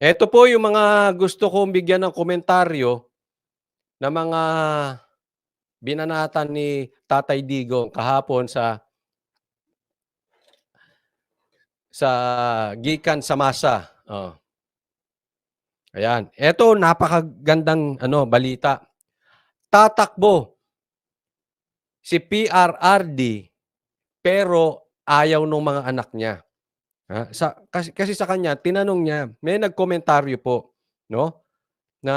Eto po yung mga gusto kong bigyan ng komentaryo na mga binanatan ni Tatay Digong kahapon sa gikan sa masa, oh. Ayan, eto napakagandang balita. Tatakbo si PRRD pero ayaw nung mga anak niya. Kasi sa kanya tinanong niya, may nagkomentaryo po, 'no, na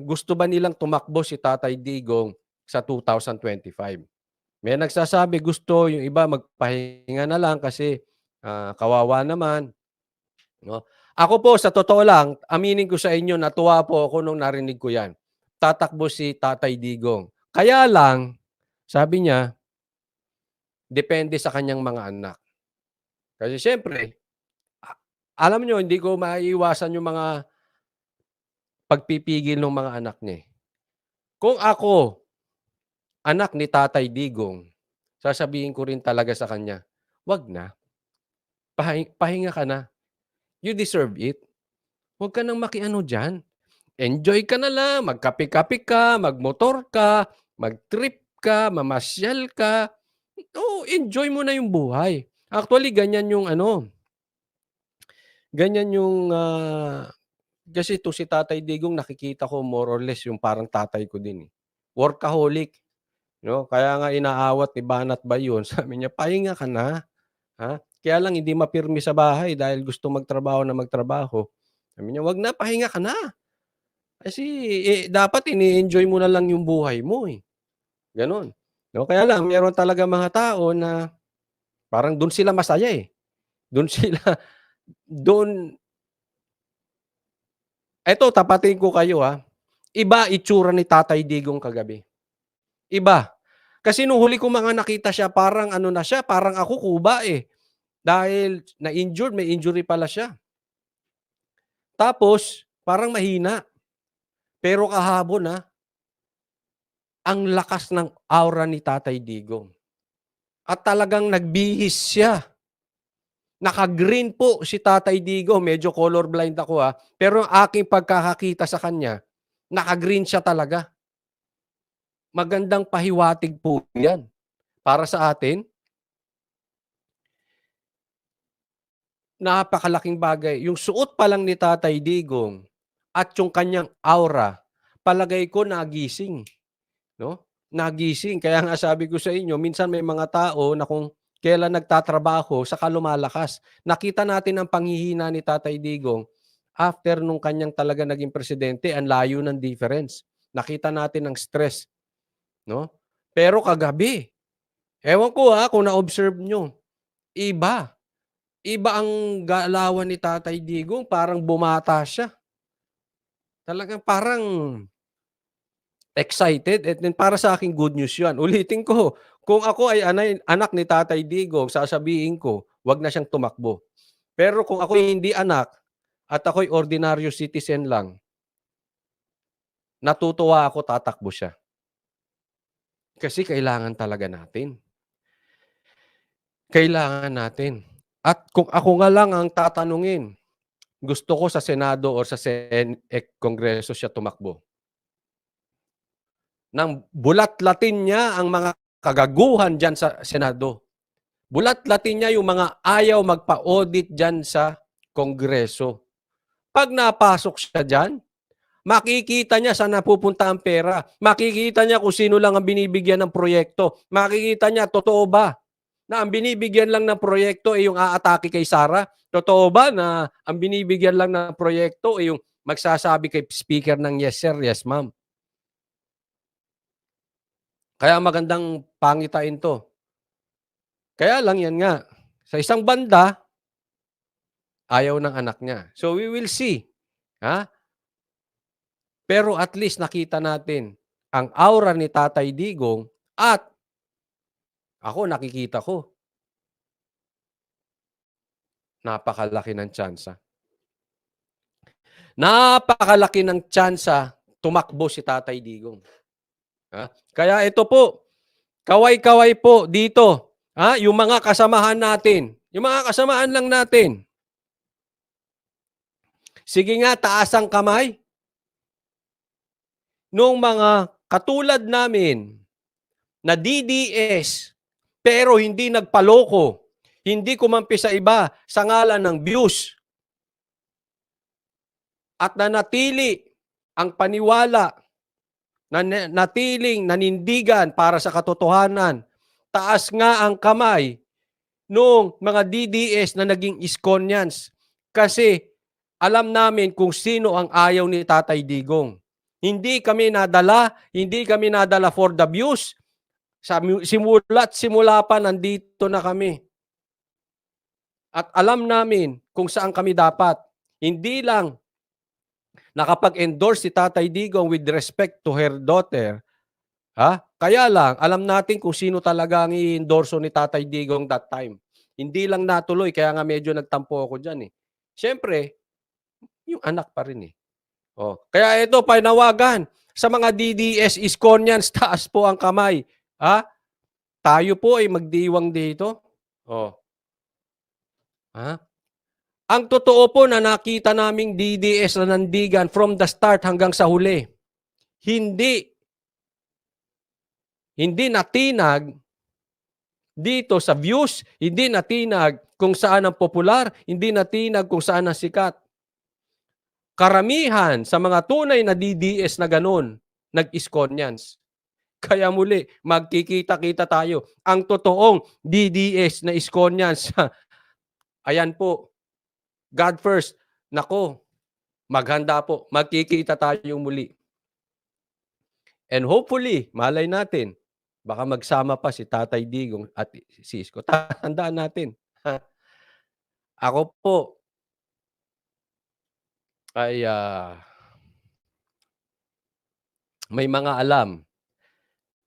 gusto ba nilang tumakbo si Tatay Digong sa 2025. May nagsasabi gusto, yung iba magpahinga na lang kasi, kawawa naman, 'no. Ako po sa totoo lang, aminin ko sa inyo natuwa po ako nung narinig ko 'yan. Tatakbo si Tatay Digong. Kaya lang, sabi niya, depende sa kanyang mga anak. Kasi siyempre, a alam niyo hindi ko maiiwasan yung mga pagpipigil ng mga anak niya, eh. Kung ako, anak ni Tatay Digong, sasabihin ko rin talaga sa kanya, "Wag na, pahinga ka na. You deserve it. Huwag ka nang makiano diyan. Enjoy ka na lang, magkape-kape ka, magmotor ka, mag-trip ka, mamasyal ka. Oo, enjoy mo na yung buhay." Actually ganyan yung, kasi 'to si Tatay Digong nakikita ko more or less yung parang tatay ko din, eh. Workaholic, 'no? Kaya nga inaawat ni Banat Bay yun, sabi niya, "Pahinga ka na, kaya lang hindi mapirmi sa bahay dahil gusto magtrabaho na magtrabaho." Sabi niya, "Wag na, pahinga ka na. Kasi, dapat ini-enjoy mo na lang yung buhay mo, eh." Gano'n, 'no? Kaya lang meron talagang mga tao na parang dun sila masaya, eh. Dun sila dun eto tapatin ko kayo, iba itsura ni Tatay Digong kagabi, iba. Kasi nung huli ko mga nakita siya parang ano na siya, parang ako kuba, eh. Dahil na-injured, may injury pala siya. Tapos parang mahina. Pero kahapon, ang lakas ng aura ni Tatay Digong at talagang nagbihis siya. Naka-green po si Tatay Digong, medyo color blind ako, pero ang aking pagkakakita sa kanya, naka-green siya talaga. Magandang pahiwatig po 'yan para sa atin. Napakalaking bagay. Yung suot pa lang ni Tatay Digong at yung kanyang aura, palagay ko nagising, 'no? Nagising. Kaya nga sabi ko sa inyo, minsan may mga tao na kung kailan nagtatrabaho saka lumalakas. Nakita natin ang panghihina ni Tatay Digong after nung kanyang talaga naging presidente, ang layo ng difference. Nakita natin ang stress, 'no? Pero kagabi, ewan ko, kung na-observe niyo, iba. Iba ang galawan ni Tatay Digong, parang bumata siya. Talagang parang excited and then para sa akin good news 'yan. Ulitin ko, kung ako ay anak ni Tatay Digong, sasabihin ko, 'wag na siyang tumakbo. Pero kung ako'y hindi anak at ako'y ordinaryo citizen lang, natutuwa ako tatakbo siya. Kasi kailangan talaga natin. Kailangan natin. At kung ako nga lang ang tatanungin, gusto ko sa Senado or sa Kongreso siya tumakbo. Nang bulat-latin niya ang mga kagaguhan diyan sa Senado. Bulat-latin niya yung mga ayaw magpa-audit diyan sa Kongreso. 'Pag napasok siya diyan, makikita niya saan napupunta ang pera. Makikita niya kung sino lang ang binibigyan ng proyekto. Makikita niya totoo ba na ang binibigyan lang ng proyekto ay yung aatake kay Sara? Totoo ba na ang binibigyan lang ng proyekto ay yung magsasabi kay speaker ng yes sir, yes ma'am? Kaya magandang pangitain 'to. Kaya lang 'yan nga, sa isang banda, ayaw ng anak niya. So, we will see, ha? Pero at least nakita natin ang aura ni Tatay Digong at ako nakikita ko, napakalaki ng tyansa. Napakalaki ng tyansa tumakbo si Tatay Digong, Kaya ito po, kaway-kaway po dito, yung mga kasamahan natin, yung mga kasamahan lang natin. Sige nga, taas ang kamay. Nung mga katulad namin na DDS, pero hindi nagpaloko, hindi kumampi sa iba sa ngalan ng views, at nanatili ang paniwala, natiling nanindigan para sa katotohanan. Taas nga ang kamay nung mga DDS na naging Iskonians. Kasi alam namin kung sino ang ayaw ni Tatay Digong. Hindi kami nadala for the views. Simula pa nandito na kami. At alam namin kung saan kami dapat. Hindi lang nakapag-endorse si Tatay Digong with respect to her daughter. Kaya lang, alam natin kung sino talaga ang i-endorso ni Tatay Digong that time. Hindi lang natuloy, kaya nga medyo nagtampo ako dyan eh. Siyempre, yung anak pa rin eh. Kaya ito, panawagan sa mga DDS Iskonians, taas po ang kamay. Tayo po ay magdiwang dito. Ang totoo po na nakita naming DDS na nandigan from the start hanggang sa huli. Hindi natinag dito sa views, hindi natinag kung saan ang popular, hindi natinag kung saan ang sikat. Karamihan sa mga tunay na DDS na ganun, nag-Iskonians. Kaya muli, magkikita-kita tayo. Ang totoong DDS na Iskonians, ayan po, God first, nako, maghanda po, magkikita tayo muli. And hopefully, malay natin, baka magsama pa si Tatay Digong at si Isko. Tandaan natin. Ako po ay may mga alam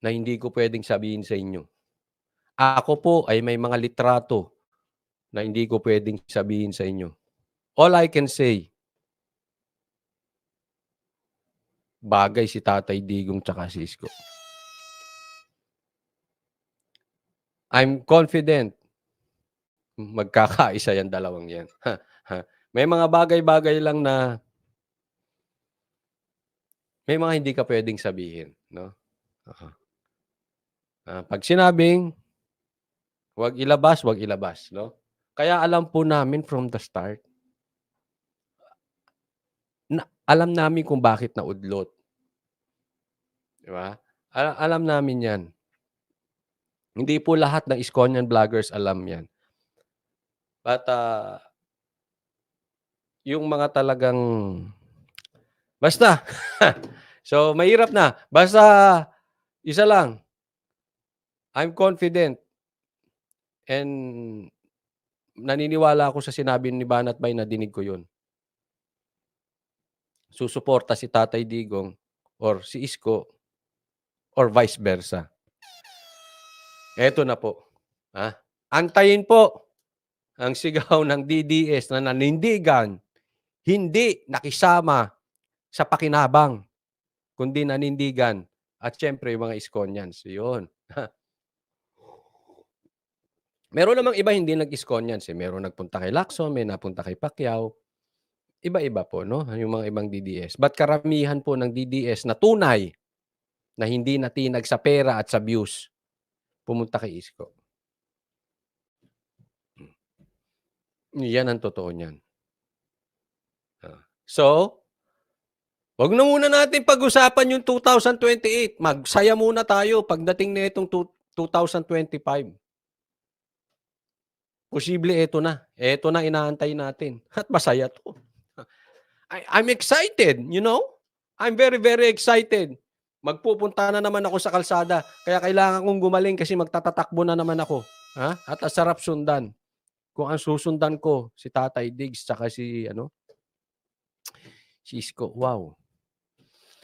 na hindi ko pwedeng sabihin sa inyo. Ako po ay may mga litrato na hindi ko pwedeng sabihin sa inyo. All I can say, bagay si Tatay Digong tsaka si Isko. I'm confident magkakaisa yan dalawang yan. May mga bagay-bagay lang na may mga hindi ka pwedeng sabihin, no? Pag sinabing wag ilabas, no? Kaya alam po namin from the start. Alam namin kung bakit naudlot. Di ba? Alam namin yan. Hindi po lahat ng Iskonian vloggers alam yan. But yung mga talagang basta so mahirap na. Basta isa lang. I'm confident and naniniwala ako sa sinabi ni Banat Bay na dinig ko yun. Susuporta si Tatay Digong or si Isko or vice versa. Eto na po. Antayin po ang sigaw ng DDS na nanindigan, hindi nakisama sa pakinabang, kundi nanindigan. At syempre, yung mga Iskonians. Yun. Meron namang iba hindi nag-Iskonians. Meron nagpunta kay Lacson, may napunta kay Pacquiao. Iba-iba po, no? Yung mga ibang DDS. But karamihan po ng DDS na tunay na hindi natinag sa pera at sa views, pumunta kay Isko. Yan ang totoo niyan. So, wag na muna natin pag-usapan yung 2028. Magsaya muna tayo pagdating na itong 2025. Posible ito na. Ito na inaantay natin. At masaya to. I'm excited, you know? I'm very, very excited. Magpupunta na naman ako sa kalsada. Kaya kailangan kong gumaling kasi magtatatakbo na naman ako. At sarap sundan. Kung ang susundan ko, si Tatay Diggs, tsaka si Isko. Wow.